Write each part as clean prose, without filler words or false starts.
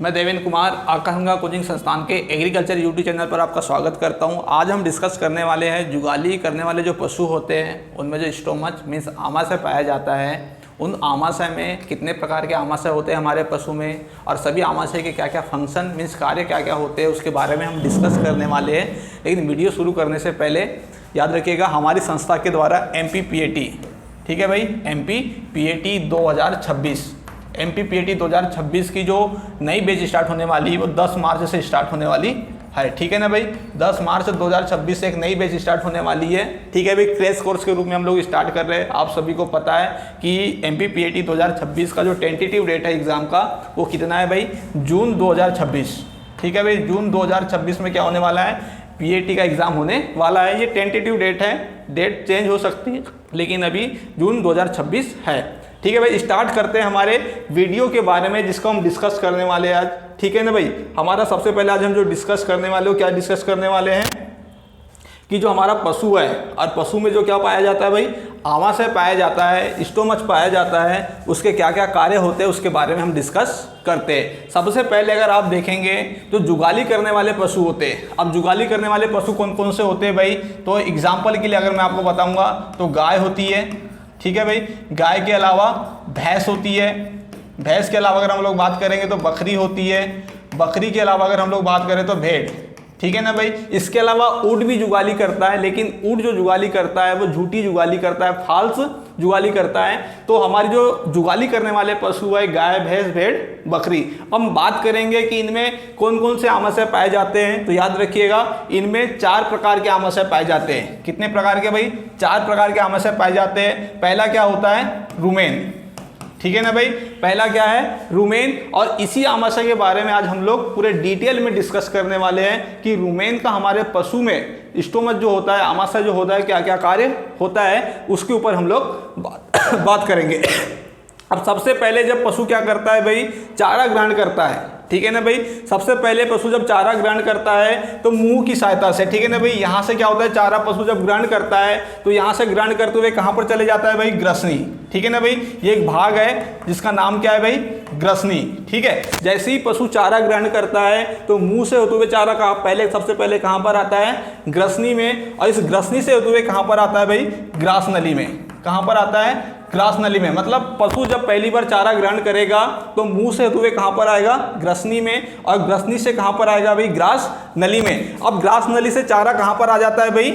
मैं देवेंद्र कुमार आकाशगंगा कोचिंग संस्थान के एग्रीकल्चर यूट्यूब चैनल पर आपका स्वागत करता हूं। आज हम डिस्कस करने वाले हैं जुगाली करने वाले जो पशु होते हैं उनमें जो स्टोमच मीन्स आमाशय पाया जाता है, उन आमाशय में कितने प्रकार के आमाशय होते हैं हमारे पशु में, और सभी आमाशय के क्या क्या फंक्शन मीन्स कार्य क्या क्या होते हैं उसके बारे में हम डिस्कस करने वाले हैं। लेकिन वीडियो शुरू करने से पहले याद रखिएगा हमारी संस्था के द्वारा MPPAT, ठीक है भाई, MPPAT 2026 MPPAT 2026 की जो नई बैच स्टार्ट होने वाली है वो 10 मार्च से स्टार्ट होने वाली है, ठीक है ना भाई। 10 मार्च 2026 से एक नई बैच स्टार्ट होने वाली है, ठीक है भाई। क्रैश कोर्स के रूप में हम लोग स्टार्ट कर रहे हैं। आप सभी को पता है कि MPPAT 2026 का जो टेंटेटिव डेट है एग्जाम का वो कितना है भाई, जून 2026, ठीक है भाई। जून 2026 में क्या होने वाला है, PAT का एग्जाम होने वाला है। ये टेंटेटिव डेट है, डेट चेंज हो सकती है लेकिन अभी जून 2026 है, ठीक है भाई। स्टार्ट करते हैं हमारे वीडियो के बारे में जिसको हम डिस्कस करने वाले हैं आज, ठीक है ना भाई। हमारा सबसे पहले आज हम जो डिस्कस करने वाले हो, क्या डिस्कस करने वाले हैं कि जो हमारा पशु है और पशु में जो क्या पाया जाता है भाई, आमाशय पाया जाता है, स्टोमच पाया जाता है, उसके क्या क्या कार्य होते हैं उसके बारे में हम डिस्कस करते हैं। सबसे पहले अगर आप देखेंगे तो जुगाली करने वाले पशु होते हैं। अब जुगाली करने वाले पशु कौन कौन से होते हैं भाई, तो एग्जाम्पल के लिए अगर मैं आपको बताऊँगा तो गाय होती है, ठीक है भाई। गाय के अलावा भैंस होती है, भैंस के अलावा अगर हम लोग बात करेंगे तो बकरी होती है, बकरी के अलावा अगर हम लोग बात करें तो भेड़, ठीक है ना भाई। इसके अलावा ऊँट भी जुगाली करता है, लेकिन ऊँट जो जुगाली करता है वो झूठी जुगाली करता है, फाल्स जुगाली करता है। तो हमारी जो जुगाली करने वाले पशु है गाय, भैंस, भेड़, बकरी। हम बात करेंगे कि इनमें कौन कौन से आमाशय पाए जाते हैं, तो याद रखिएगा इनमें 4 प्रकार के आमाशय पाए जाते हैं। कितने प्रकार के भाई, 4 प्रकार के आमाशय पाए जाते हैं। पहला क्या होता है, रुमेन, ठीक है ना भाई। पहला क्या है, रुमेन। और इसी आमाशय के बारे में आज हम लोग पूरे डिटेल में डिस्कस करने वाले हैं कि रुमेन का हमारे पशु में स्टोमच जो होता है, आमाशय जो होता है, क्या क्या कार्य होता है उसके ऊपर हम लोग बात करेंगे। अब सबसे पहले जब पशु क्या करता है भाई, चारा ग्रहण करता है, ठीक है ना भाई। सबसे पहले पशु जब चारा ग्रहण करता है तो मुंह की सहायता से, ठीक है ना भाई। यहाँ से क्या होता है, चारा पशु जब ग्रहण करता है तो यहाँ से ग्रहण करते हुए कहाँ पर चले जाता है भाई, ग्रसनी, ठीक है ना भाई। ये एक भाग है जिसका नाम क्या है भाई, ग्रसनी, ठीक है। जैसे ही पशु चारा ग्रहण करता है तो मुंह से होते हुए चारा का पहले सबसे पहले कहाँ पर आता है, ग्रसनी में। और इस ग्रसनी से होते हुए कहाँ पर आता है भाई, ग्रास नली में। कहाँ पर आता है, ग्रास नली में। मतलब पशु जब पहली बार चारा ग्रहण करेगा तो मुंह से होते हुए कहाँ पर आएगा, ग्रसनी में, और ग्रसनी से कहाँ पर आएगा भाई, ग्रास नली में। अब ग्रास नली से चारा कहाँ पर आ जाता है भाई,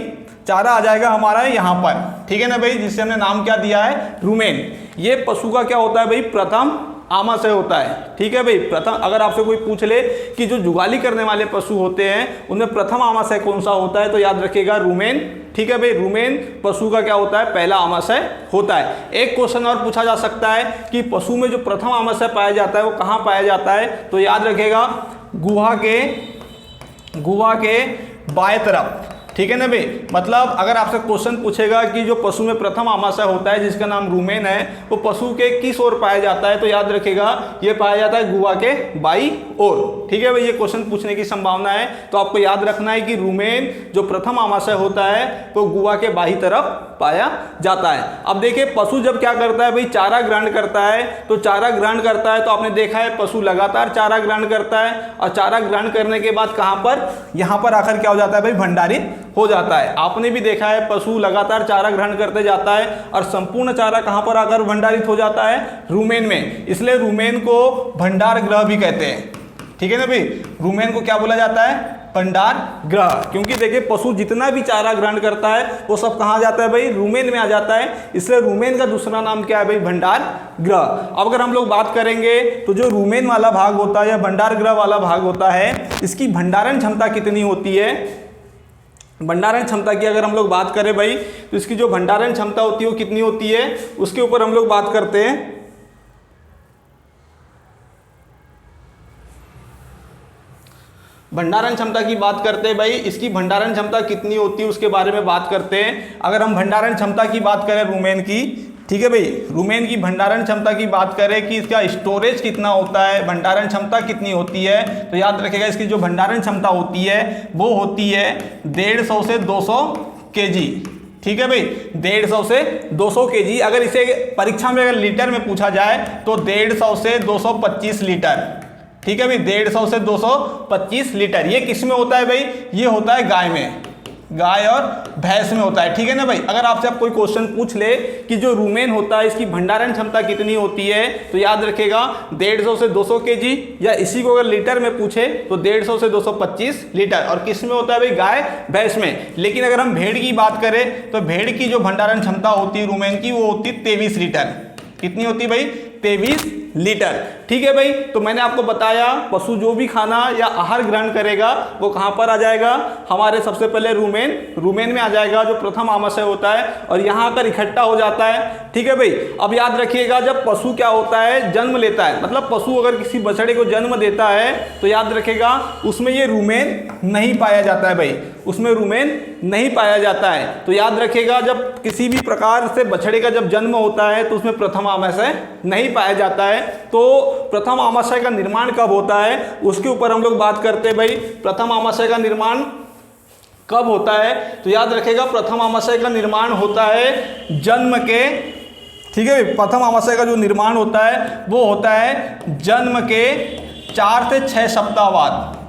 चारा आ जाएगा हमारा यहाँ पर, ठीक है ना भाई, जिससे हमने नाम क्या दिया है, रुमेन। ये पशु का क्या होता है भाई, प्रथम आमाशय होता है, ठीक है भाई। प्रथम, अगर आपसे कोई पूछ ले कि जो जुगाली करने वाले पशु होते हैं उनमें प्रथम आमाशय कौन सा होता है, तो याद रखिएगा रुमेन, ठीक है भाई। रुमेन पशु का क्या होता है, पहला आमाशय होता है। एक क्वेश्चन और पूछा जा सकता है कि पशु में जो प्रथम आमाशय पाया जाता है वो कहाँ पाया जाता है, तो याद रखिएगा गुहा के बाएं तरफ, ठीक है ना भाई। मतलब अगर आपसे क्वेश्चन पूछेगा कि जो पशु में प्रथम आमाशय होता है जिसका नाम रुमेन है वो पशु के किस ओर पाया जाता है, तो याद रखिएगा ये पाया जाता है गुहा के बाई ओर, ठीक है भाई। ये क्वेश्चन पूछने की संभावना है, तो आपको याद रखना है कि रुमेन जो प्रथम आमाशय होता है तो गुहा के बाई तरफ पाया जाता है। अब देखिए पशु जब क्या करता है भाई, चारा ग्रहण करता है, तो चारा ग्रहण करता है तो आपने देखा है पशु लगातार चारा ग्रहण करता है, और चारा ग्रहण करने के बाद कहाँ पर, यहाँ पर आकर क्या हो जाता है भाई, भंडारित हो जाता है। आपने भी देखा है पशु लगातार चारा ग्रहण करते जाता है और संपूर्ण चारा कहां पर आकर भंडारित हो जाता है, रुमेन में। इसलिए रुमेन को भंडार ग्रह भी कहते हैं, ठीक है ना भाई। रुमेन को क्या बोला जाता है, भंडार ग्रह। क्योंकि देखिए पशु जितना भी चारा ग्रहण करता है वो सब कहाँ जाता है भाई, रुमेन में आ जाता है। इसलिए रुमेन का दूसरा नाम क्या है भाई, भंडार ग्रह। अब अगर हम लोग बात करेंगे तो जो रुमेन वाला भाग होता है या भंडार ग्रह वाला भाग होता है, इसकी भंडारण क्षमता कितनी होती है, भंडारण क्षमता की अगर हम लोग बात करें भाई तो इसकी जो भंडारण क्षमता होती है वो कितनी होती है, उसके ऊपर हम लोग बात करते हैं। भंडारण क्षमता की बात करते हैं भाई, इसकी भंडारण क्षमता कितनी होती है उसके बारे में बात करते हैं। अगर हम भंडारण क्षमता की बात करें रुमेन की, ठीक है भाई, रुमेन की भंडारण क्षमता की बात करें कि इसका स्टोरेज कितना होता है, भंडारण क्षमता कितनी होती है, तो याद रखिएगा इसकी जो भंडारण क्षमता होती है वो होती है 150 से 200 kg, ठीक है भाई, 150 से 200 kg। अगर इसे परीक्षा में अगर लीटर में पूछा जाए तो 150 से 225 लीटर, ठीक है भाई, 150 से 225 लीटर। ये किस में होता है भाई? ये होता है गाय में, गाय और भैंस में होता है, ठीक है ना भाई। अगर आपसे कोई क्वेश्चन पूछ ले कि जो रूमेन होता है इसकी भंडारण क्षमता कितनी होती है, तो याद रखेगा 150 से 200 केजी, या इसी को अगर लीटर में पूछे तो 150 से 225 लीटर। और किस में होता है भाई? गाय भैंस में। लेकिन अगर हम भेड़ की बात करें तो भेड़ की जो भंडारण क्षमता होती है रूमेन की, वो होती है 23 लीटर। कितनी होती है भाई? 23 लीटर, ठीक है भाई। तो मैंने आपको बताया पशु जो भी खाना या आहार ग्रहण करेगा वो कहां पर आ जाएगा? हमारे सबसे पहले रूमेन में आ जाएगा, जो प्रथम आमाशय होता है, और यहां आकर इकट्ठा हो जाता है, ठीक है भाई। अब याद रखिएगा, जब पशु क्या होता है? जन्म लेता है, मतलब पशु अगर किसी बछड़े को जन्म देता है तो याद रखेगा उसमें ये रूमेन नहीं पाया जाता है भाई, उसमें रूमेन नहीं पाया जाता है। तो याद रखेगा जब किसी भी प्रकार से बछड़े का जब जन्म होता है तो उसमें प्रथम आमाशय नहीं पाया जाता है। तो प्रथम आमाशय का निर्माण कब होता है उसके ऊपर हम लोग बात करते हैं भाई। प्रथम आमाशय का निर्माण कब होता है? तो याद रखेगा प्रथम आमाशय का निर्माण होता है जन्म के, ठीक है भाई। प्रथम आमाशय का जो निर्माण होता है वो होता है जन्म के 4 से 6 सप्ताह बाद,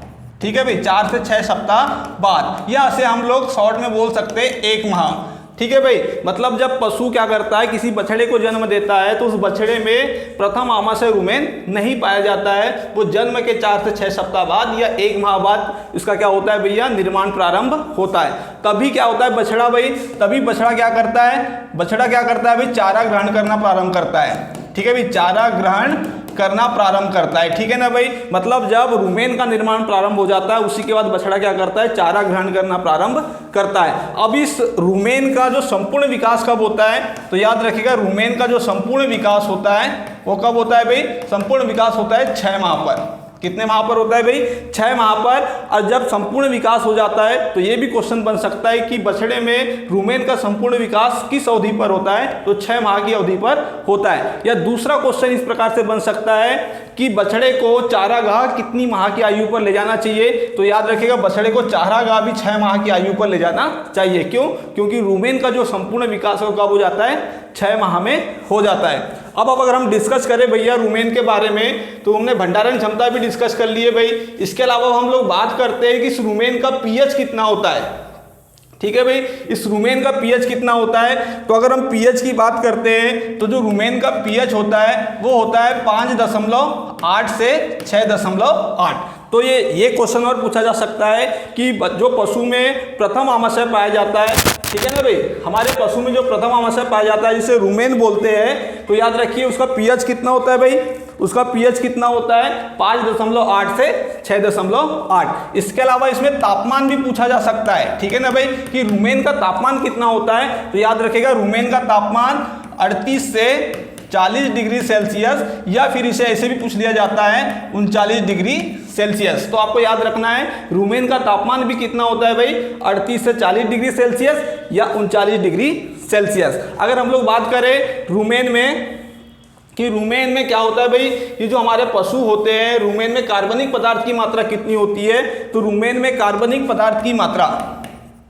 ठीक है भाई, 4 से 6 सप्ताह बाद, या इसे हम लोग शॉर्ट में बोल सकते हैं 1 माह, ठीक है भाई। मतलब जब पशु क्या करता है, किसी बछड़े को जन्म देता है तो उस बछड़े में प्रथम आमाशय रूमेन नहीं पाया जाता है। वो जन्म के 4 से 6 सप्ताह बाद या 1 माह बाद इसका क्या होता है भैया? निर्माण प्रारंभ होता है। तभी क्या होता है बछड़ा भाई? तभी बछड़ा क्या करता है? बछड़ा क्या करता है भाई? चारा ग्रहण करना प्रारंभ करता है, ठीक है भाई, चारा ग्रहण करना प्रारंभ करता है, ठीक है ना भाई। मतलब जब रूमेन का निर्माण प्रारंभ हो जाता है उसी के बाद बछड़ा क्या करता है? चारा ग्रहण करना प्रारंभ करता है। अब इस रूमेन का जो संपूर्ण विकास कब होता है? तो याद रखिएगा रूमेन का जो संपूर्ण विकास होता है वो कब होता है भाई? संपूर्ण विकास होता है 6 माह पर। कितने माह पर होता है भाई? 6 माह पर। और जब संपूर्ण विकास हो जाता है तो ये भी क्वेश्चन बन सकता है कि बछड़े में रूमेन का संपूर्ण विकास किस अवधि पर होता है? तो 6 माह की अवधि पर होता है। या दूसरा क्वेश्चन इस प्रकार से बन सकता है कि बछड़े को चारागाह कितनी माह की आयु पर ले जाना चाहिए? तो याद रखिएगा बछड़े को चारागाह भी 6 माह की आयु पर ले जाना चाहिए। क्यों? क्योंकि रूमेन का जो संपूर्ण विकास कब हो जाता है? 6 माह में हो जाता है। अब अगर हम डिस्कस करें भैया रूमेन के बारे में तो हमने भंडारण क्षमता भी डिस्कस कर लिए भाई। इसके अलावा हम लोग बात करते हैं कि इस रूमेन का पीएच कितना होता है, ठीक है भाई। इस रूमेन का पीएच कितना होता है? तो अगर हम पीएच की बात करते हैं तो जो रूमेन का पीएच होता है वो होता है 5.8 से 6.8। तो ये क्वेश्चन और पूछा जा सकता है कि जो पशु में प्रथम आमाशय पाया जाता है, ठीक है ना भाई, हमारे पशु में जो प्रथम आमाशय पाया जाता है जिसे रूमेन बोलते हैं, तो याद रखिए उसका पीएच कितना होता है भाई? उसका पीएच कितना होता है? 5.8 से 6.8। इसके अलावा इसमें तापमान भी पूछा जा सकता है, ठीक है ना भाई, कि रूमेन का तापमान कितना होता है? तो याद रखिएगा रूमेन का तापमान 38 से 40 डिग्री सेल्सियस, या फिर इसे ऐसे भी पूछ लिया जाता है 39 डिग्री सेल्सियस। तो आपको याद रखना है रूमेन का तापमान भी कितना होता है भाई? 38 से 40 डिग्री सेल्सियस या 39 डिग्री सेल्सियस। अगर हम लोग बात करें रूमेन में कि रूमेन में क्या होता है भाई, ये जो हमारे पशु होते हैं रूमेन में कार्बनिक पदार्थ की मात्रा कितनी होती है? तो रूमेन में कार्बनिक पदार्थ की मात्रा,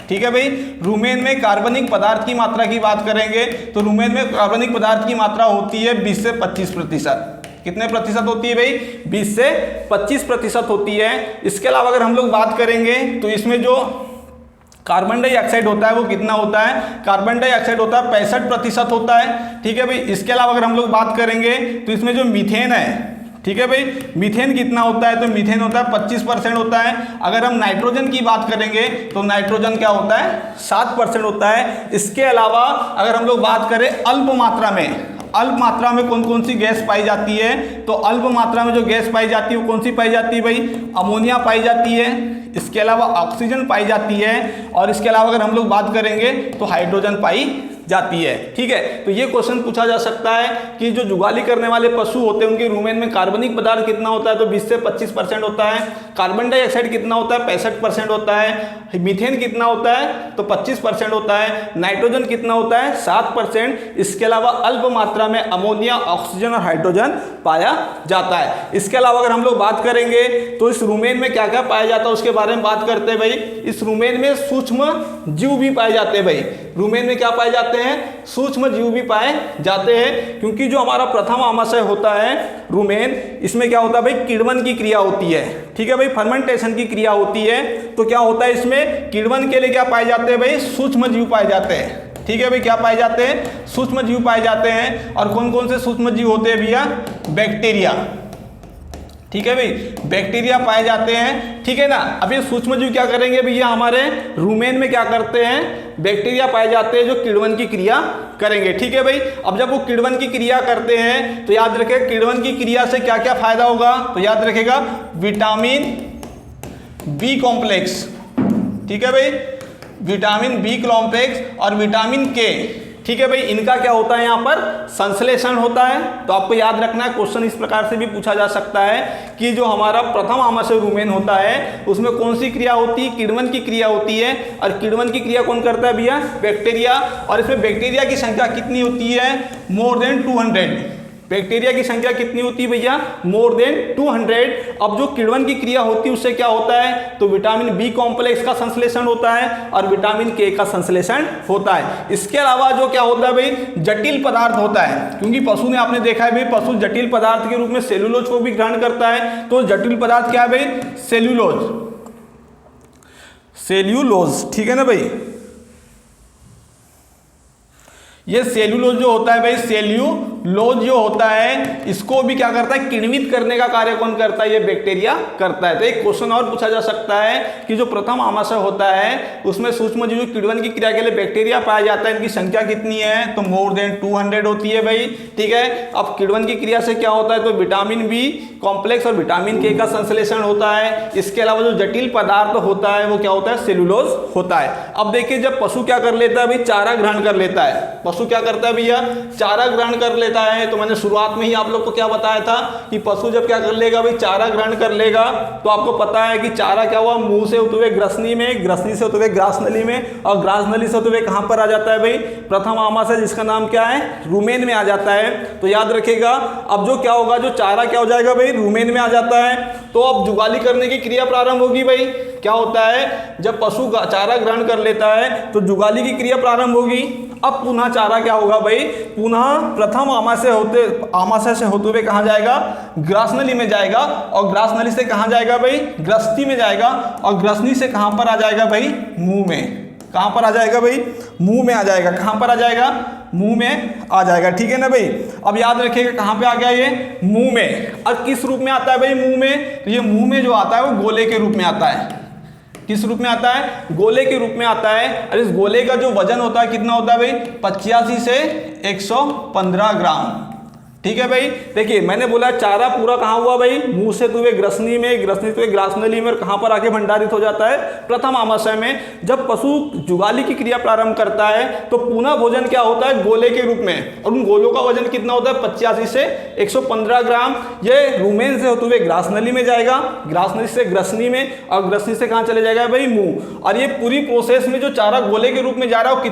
ठीक है भाई, रूमेन में कार्बनिक पदार्थ की मात्रा की बात करेंगे तो रूमेन में कार्बनिक पदार्थ की मात्रा होती है 20 से 25%। कितने प्रतिशत होती है भाई? 20 से 25% होती है। इसके अलावा अगर हम लोग बात करेंगे तो इसमें जो कार्बन डाइऑक्साइड होता है वो कितना होता है? कार्बन डाइऑक्साइड होता है 65% होता है, ठीक है भाई। इसके अलावा अगर हम लोग बात करेंगे तो इसमें जो मीथेन है, ठीक है भाई, मीथेन कितना होता है? तो मीथेन होता है 25% होता है। अगर हम नाइट्रोजन की बात करेंगे तो नाइट्रोजन क्या होता है? 7% होता है। इसके अलावा अगर हम लोग बात करें अल्प मात्रा में कौन कौन सी गैस पाई जाती है? तो अल्प मात्रा में जो गैस पाई जाती है वो कौन सी पाई जाती है भाई? अमोनिया पाई जाती है। इसके अलावा ऑक्सीजन पाई जाती है, और इसके अलावा अगर हम लोग बात करेंगे तो हाइड्रोजन पाई जाती है, ठीक है। तो ये क्वेश्चन पूछा जा सकता है कि जो जुगाली करने वाले पशु होते हैं उनके रूमेन में कार्बनिक पदार्थ कितना होता है? तो 20 से 25% होता है। कार्बन डाइऑक्साइड कितना होता है? 65% होता है। मीथेन कितना होता है? तो 25% होता है। नाइट्रोजन कितना होता है? 7%। इसके अलावा अल्प मात्रा में अमोनिया, ऑक्सीजन और हाइड्रोजन पाया जाता है। इसके अलावा अगर हम लोग बात करेंगे तो इस रूमेन में क्या क्या पाया जाता है उसके बारे में बात करते हैं भाई। इस रूमेन में सूक्ष्म जीव भी पाए जाते हैं भाई। रूमेन में क्या पाए जाते जाते हैं, सूक्ष्म जीव भी पाए जाते हैं, क्योंकि जो हमारा प्रथम आमाशय होता है रुमेन, इसमें क्या होता है भाई, किण्वन की क्रिया होती है। ठीक है भाई, फर्मेंटेशन की क्रिया होती है। तो क्या होता है इसमें, किण्वन के लिए क्या पाए जाते हैं भाई, सूक्ष्म जीव पाए जाते हैं। ठीक है भाई, क्या पाए जाते हैं, सूक्ष्म जीव पाए जाते हैं। और कौन कौन से सूक्ष्म जीव होते हैं भैया, बैक्टीरिया। ठीक है भाई, बैक्टीरिया पाए जाते हैं। ठीक है ना। अब ये सूक्ष्म जीव क्या करेंगे भैया, हमारे रुमेन में क्या करते हैं, बैक्टीरिया पाए जाते हैं जो किण्वन की क्रिया करेंगे। ठीक है भाई, अब जब वो किण्वन की क्रिया करते हैं तो याद रखेगा किण्वन की क्रिया से क्या क्या फायदा होगा, तो याद रखेगा विटामिन बी कॉम्प्लेक्स। ठीक है भाई, विटामिन बी कॉम्प्लेक्स और विटामिन के। ठीक है भाई, इनका क्या होता है, यहाँ पर संश्लेषण होता है। तो आपको याद रखना है, क्वेश्चन इस प्रकार से भी पूछा जा सकता है कि जो हमारा प्रथम आमाशय रुमेन होता है उसमें कौन सी क्रिया होती है, किण्वन की क्रिया होती है। और किण्वन की क्रिया कौन करता है भैया, बैक्टीरिया। और इसमें बैक्टीरिया की संख्या कितनी होती है, मोर देन 200। बैक्टीरिया की संख्या कितनी होती है भैया, मोर देन 200। अब जो किण्वन की क्रिया होती है उससे क्या होता है, तो विटामिन बी कॉम्प्लेक्स का संश्लेषण होता है और विटामिन के का संश्लेषण होता है। इसके अलावा जो क्या होता है भाई, जटिल पदार्थ होता है, क्योंकि पशु ने आपने देखा है भाई, पशु जटिल पदार्थ के रूप में सेलुलोज को भी ग्रहण करता है। तो जटिल पदार्थ क्या है भाई, सेल्यूलोज। सेल्यूलोज, ठीक है ना भाई, ये सेल्यूलोज जो होता है भाई, सेल्यूलोज जो होता है इसको भी क्या करता है, किण्वित करने का कार्य कौन करता है, ये बैक्टीरिया करता है। तो एक क्वेश्चन और पूछा जा सकता है कि जो प्रथम आमाशय होता है उसमें सूक्ष्म जीव किण्वन की क्रिया के लिए बैक्टीरिया पाया जाता है, इनकी संख्या कितनी है, तो मोर देन 200 होती है भाई। ठीक है, अब किण्वन की क्रिया से क्या होता है, तो विटामिन बी कॉम्प्लेक्स और विटामिन के का संश्लेषण होता है। इसके अलावा जो जटिल पदार्थ होता है वो क्या होता है, सेल्यूलोज होता है। अब देखिए, जब पशु क्या कर लेता है भाई, चारा ग्रहण कर लेता है। पशु क्या करता है भैया, चारा ग्रहण कर लेता है। तो मैंने शुरुआत में ही आप लोग को क्या बताया था कि पशु जब क्या कर लेगा भाई, चारा ग्रहण कर लेगा, तो आपको पता है कि चारा क्या हुआ, मुंह से होते हुए ग्रसनी में, ग्रसनी से होते हुए ग्रास नली में, और ग्रास नली से होते हुए कहां पर आ जाता है भाई, प्रथम आमाशय, जिसका नाम क्या है, रुमेन में आ जाता है। तो याद रखिएगा, अब जो क्या होगा, जो चारा क्या हो जाएगा भाई, रुमेन में आ जाता है। तो अब जुगाली करने की क्रिया प्रारंभ होगी भाई। क्या होता है, जब पशु चारा ग्रहण कर लेता है तो जुगाली की क्रिया प्रारंभ होगी। अब पुनः चारा क्या होगा भाई, पुनः प्रथम आमाशय से होते हुए कहां जाएगा, ग्रासनली में जाएगा, और ग्रासनली से कहां जाएगा भाई, ग्रस्ती में जाएगा, और ग्रसनी से कहां पर आ जाएगा भाई, मुंह में। कहां पर आ जाएगा भाई, मुंह में आ जाएगा। कहां पर आ जाएगा, मुंह में आ जाएगा। ठीक है ना भाई, अब याद रखिएगा कहां पे आ गया ये, मुंह में। अब किस रूप में आता है भाई, मुंह में, तो ये मुंह में जो आता है वो गोले के रूप में आता है। किस रूप में आता है, गोले के रूप में आता है। और इस गोले का जो वजन होता है कितना होता है भाई, 85 से 115 ग्राम। ठीक है भाई, देखिए मैंने बोला चारा पूरा कहाँ हुआ भाई, मुंह से तो वे ग्रसनी में, ग्रसनी तो वे ग्रासनली में, और कहाँ पर आके भंडारित हो जाता है, प्रथम आमाशय में। जब पशु जुगाली की क्रिया प्रारंभ करता है तो पुनः भोजन क्या होता है, गोले के रूप में, और उन गोलों का वजन कितना होता है, 85 से 115 ग्राम। ये रुमेन से होते हुए ग्रासनली में जाएगा, ग्रासनली से ग्रसनी में, और ग्रसनी से कहाँ चले जाएगा भाई, मुंह। और ये पूरी प्रोसेस में जो चारा गोले के रूप में जा रहा है वो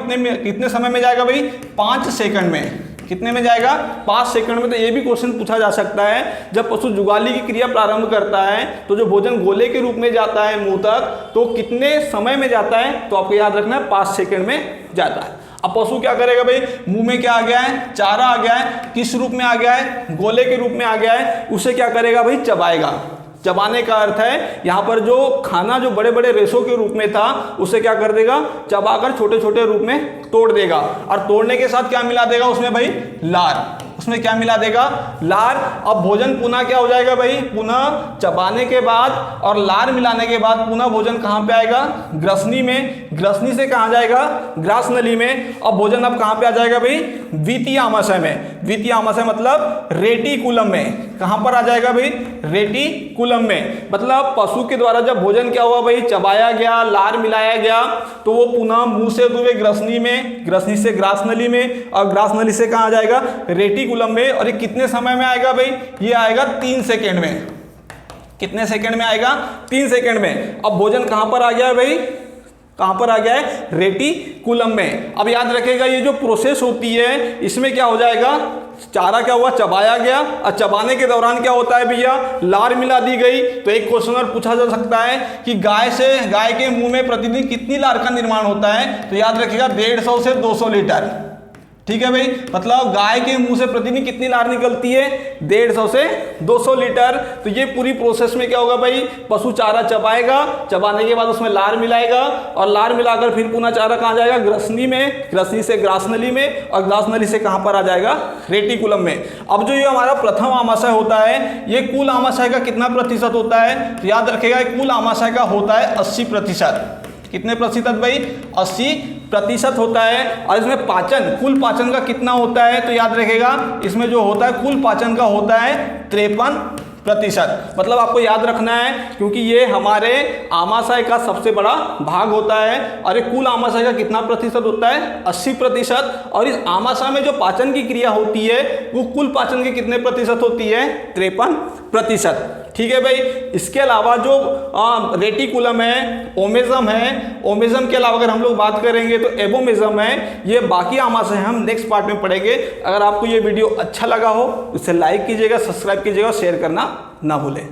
कितने समय में जाएगा भाई, 5 सेकंड में। कितने में जाएगा, 5 सेकंड में। तो ये भी क्वेश्चन पूछा जा सकता है, जब पशु जुगाली की क्रिया प्रारंभ करता है तो जो भोजन गोले के रूप में जाता है मुंह तक, तो कितने समय में जाता है, तो आपको याद रखना है 5 सेकंड में जाता है। अब पशु क्या करेगा भाई, मुंह में क्या आ गया है, चारा आ गया है, किस रूप में आ गया है, गोले के रूप में आ गया है, उसे क्या करेगा भाई, चबाएगा। चबाने का अर्थ है यहाँ पर जो खाना जो बड़े बड़े रेशों के रूप में था उसे क्या कर देगा, चबाकर छोटे छोटे रूप में तोड़ देगा। और तोड़ने के साथ क्या मिला देगा उसमें भाई, लार। उसमें क्या मिला देगा, लार। अब भोजन पुनः क्या हो जाएगा भाई, पुनः चबाने के बाद और लार मिलाने के बाद पुनः भोजन कहाँ पे आएगा, ग्रसनी में। ग्रसनी से कहाँ जाएगा, ग्रास नली में। अब भोजन अब कहाँ पे आ जाएगा भाई, द्वितीय आमाशय में। द्वितीय आमाशय मतलब रेटिकुलम में। कहाँ पर आ जाएगा भाई, रेटिकुलम में। मतलब पशु के द्वारा जब भोजन क्या हुआ भाई, चबाया गया, लार मिलाया गया, तो वो पुनः मुंह से हुए ग्रसनी में, ग्रसनी से ग्रास नली में, और ग्रास नली से कहाँ जाएगा, रेटिकुलम में। और ये कितने समय में आएगा भाई, ये आएगा 3 सेकेंड में। कितने सेकेंड में आएगा, 3 सेकेंड में। अब भोजन कहां पर आ गया है भाई, कहां पर आ गया है, रेटिकुलम में। अब याद रखेगा ये जो प्रोसेस होती है इसमें क्या हो जाएगा, चारा क्या हुआ, चबाया गया, और चबाने के दौरान क्या होता है भैया, लार मिला दी गई। तो एक क्वेश्चन और पूछा जा सकता है कि गाय के मुंह में प्रतिदिन कितनी लार का निर्माण होता है, तो याद रखिएगा 150 से 200 लीटर। ठीक है भाई, मतलब गाय के मुंह से प्रतिदिन कितनी लार निकलती है? 150 से 200 लीटर। तो ये पूरी प्रोसेस में क्या होगा भाई, पशु चारा चबाएगा, चबाने के बाद उसमें लार मिलाएगा और लार मिलाकर फिर पुनः चारा कहाँ जाएगा? ग्रसनी में, ग्रसनी से ग्रासनली में और ग्रासनली से कहाँ पर आ जाएगा? रेटिकुलम में। अब जो ये हमारा प्रथम आमाशय होता है, ये कुल आमाशय का कितना प्रतिशत होता है? तो याद रखेगा कुल आमाशय का होता है 80%। कितने प्रतिशत भाई? 80% होता है। और इसमें पाचन, कुल पाचन का कितना होता है? तो याद रखेगा इसमें जो होता है कुल पाचन का होता है 53%। मतलब आपको याद रखना है, क्योंकि ये हमारे आमाशय का सबसे बड़ा भाग होता है। और ये कुल आमाशय का कितना प्रतिशत होता है? 80%। और इस आमाशय में जो पाचन की क्रिया होती है वो कुल पाचन के कितने प्रतिशत होती है? 53%। ठीक है भाई। इसके अलावा जो रेटिकुलम है, ओमेजम है, ओमेजम के अलावा अगर हम लोग बात करेंगे तो एबोमेजम है। ये बाकी आमाशय हम नेक्स्ट पार्ट में पढ़ेंगे। अगर आपको ये वीडियो अच्छा लगा हो तो इसे लाइक कीजिएगा, सब्सक्राइब कीजिएगा और शेयर करना ना भूलें।